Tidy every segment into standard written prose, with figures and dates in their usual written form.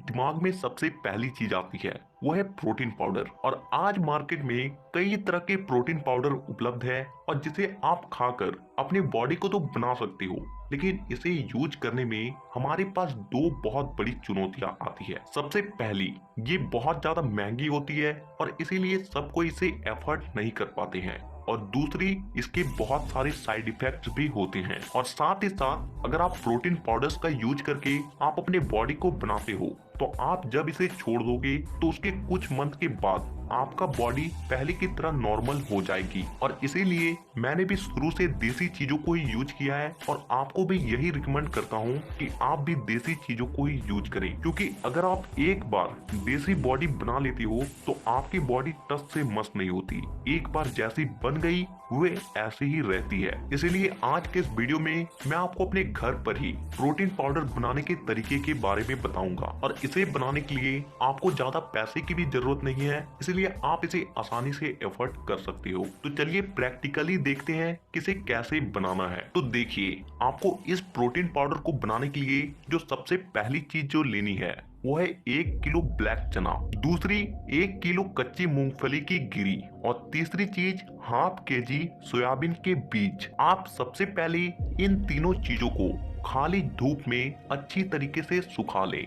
दिमाग में सबसे पहली चीज आती है वो है प्रोटीन पाउडर। और आज मार्केट में कई तरह के प्रोटीन पाउडर उपलब्ध है और जिसे आप खाकर अपने बॉडी को तो बना सकते हो, लेकिन इसे यूज करने में हमारे पास दो बहुत बड़ी चुनौतियां आती है। सबसे पहली, ये बहुत ज्यादा महंगी होती है और इसीलिए सब कोई इसे एफर्ट नहीं कर पाते हैं। और दूसरी, इसके बहुत सारे साइड इफेक्ट्स भी होते हैं। और साथ ही साथ अगर आप प्रोटीन पाउडर्स का यूज करके आप अपने बॉडी को बनाते हो, तो आप जब इसे छोड़ दोगे तो उसके कुछ मंथ के बाद आपका बॉडी पहले की तरह नॉर्मल हो जाएगी। और इसीलिए मैंने भी शुरू से देसी चीजों को ही यूज किया है और आपको भी यही रिकमेंड करता हूँ कि आप भी देसी चीजों को ही यूज करें, क्योंकि अगर आप एक बार देसी बॉडी बना लेते हो तो आपकी बॉडी टस से मस नहीं होती। एक बार जैसी बन गई वे ऐसे ही रहती है। इसीलिए आज के इस वीडियो में मैं आपको अपने घर पर ही प्रोटीन पाउडर बनाने के तरीके के बारे में बताऊंगा। और इसे बनाने के लिए आपको ज्यादा पैसे की भी जरूरत नहीं है, इसलिए आप इसे आसानी से एफर्ट कर सकते हो। तो चलिए प्रैक्टिकली देखते हैं कि इसे कैसे बनाना है। तो देखिए, आपको इस प्रोटीन पाउडर को बनाने के लिए जो सबसे पहली चीज जो लेनी है वो है 1 किलो ब्लैक चना, दूसरी 1 किलो कच्ची मूंगफली की गिरी और तीसरी चीज हाफ केजी सोयाबीन के बीज। आप सबसे पहले इन तीनों चीजों को खाली धूप में अच्छी तरीके से सुखा लें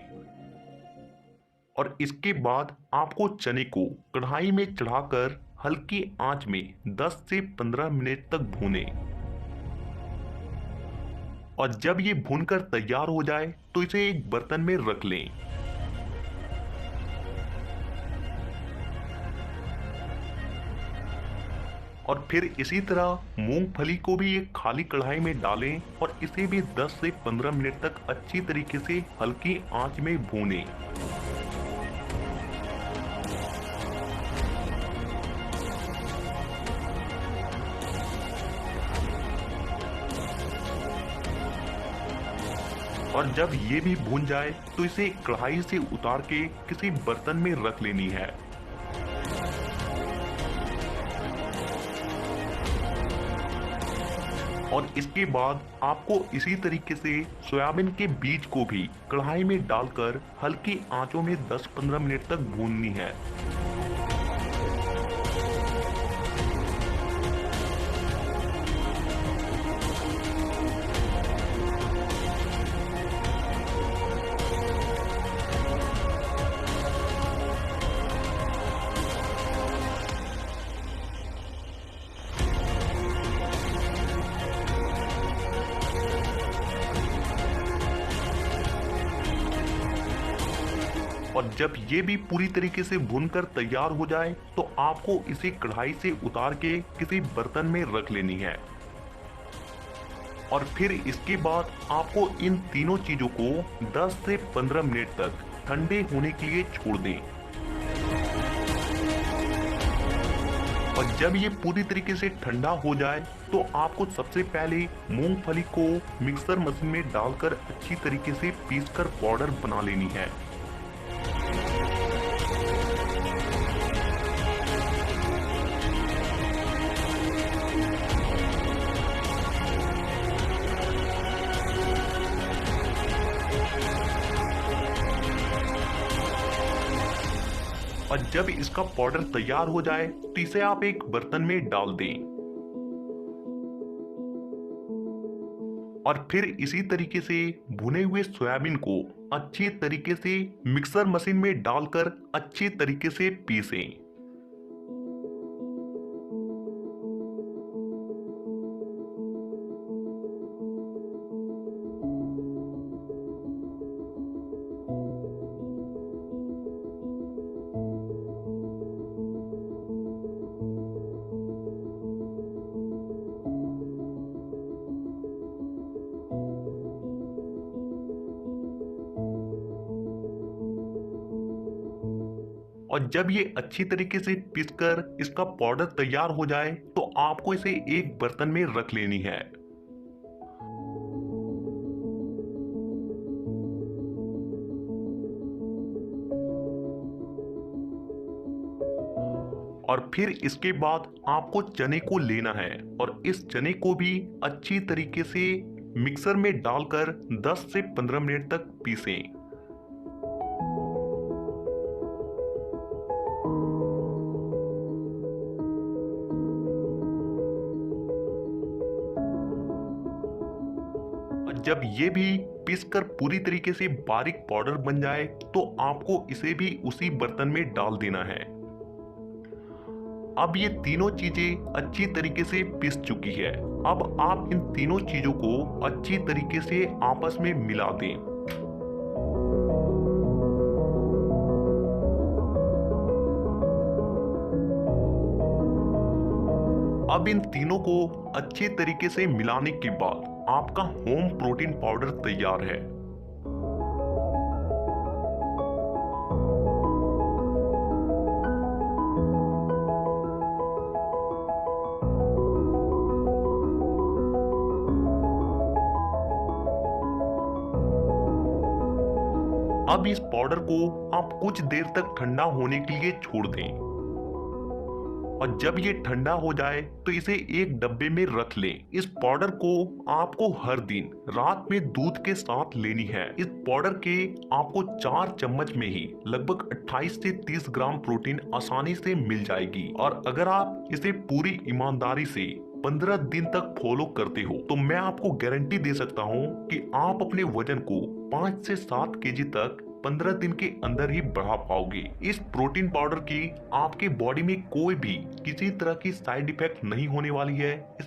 और इसके बाद आपको चने को कढ़ाई में चढ़ाकर हल्की आंच में 10 से 15 मिनट तक भूनें। और जब ये भूनकर तैयार हो जाए तो इसे एक बर्तन में रख लें। और फिर इसी तरह मूंगफली को भी एक खाली कढ़ाई में डालें और इसे भी 10 से 15 मिनट तक अच्छी तरीके से हल्की आंच में भूनें। और जब ये भी भून जाए तो इसे कढ़ाई से उतार के किसी बर्तन में रख लेनी है। और इसके बाद आपको इसी तरीके से सोयाबीन के बीज को भी कढ़ाई में डालकर हल्की आंचों में 10-15 मिनट तक भूननी है। और जब ये भी पूरी तरीके से भूनकर तैयार हो जाए तो आपको इसे कढ़ाई से उतार के किसी बर्तन में रख लेनी है। और फिर इसके बाद आपको इन तीनों चीजों को 10 से 15 मिनट तक ठंडे होने के लिए छोड़ दें। और जब ये पूरी तरीके से ठंडा हो जाए तो आपको सबसे पहले मूंगफली को मिक्सर मशीन में डालकर अच्छी तरीके से पीसकर पाउडर बना लेनी है। और जब इसका पाउडर तैयार हो जाए तो इसे आप एक बर्तन में डाल दें। और फिर इसी तरीके से भुने हुए सोयाबीन को अच्छी तरीके से मिक्सर मशीन में डालकर अच्छी तरीके से पीसें। और जब ये अच्छी तरीके से पीसकर इसका पाउडर तैयार हो जाए तो आपको इसे एक बर्तन में रख लेनी है। और फिर इसके बाद आपको चने को लेना है और इस चने को भी अच्छी तरीके से मिक्सर में डालकर 10 से 15 मिनट तक पीसें। जब ये भी पीसकर पूरी तरीके से बारीक पाउडर बन जाए तो आपको इसे भी उसी बर्तन में डाल देना है। अब ये तीनों चीजें अच्छी तरीके से पिस चुकी है। अब आप इन तीनों चीजों को अच्छी तरीके से आपस में मिला दें। अब इन तीनों को अच्छे तरीके से मिलाने के बाद आपका होम प्रोटीन पाउडर तैयार है। अब इस पाउडर को आप कुछ देर तक ठंडा होने के लिए छोड़ दें और जब ये ठंडा हो जाए तो इसे एक डब्बे में रख लें। इस पाउडर को आपको हर दिन रात में दूध के साथ लेनी है। इस पाउडर के आपको 4 चम्मच में ही लगभग 28 से 30 ग्राम प्रोटीन आसानी से मिल जाएगी। और अगर आप इसे पूरी ईमानदारी से 15 दिन तक फॉलो करते हो तो मैं आपको गारंटी दे सकता हूँ कि आप अपने वजन को 5 से 7 केजी तक 15 दिन के अंदर ही बढ़ा पाओगे। इस प्रोटीन पाउडर की आपके बॉडी में कोई भी किसी तरह की साइड इफेक्ट नहीं होने वाली है।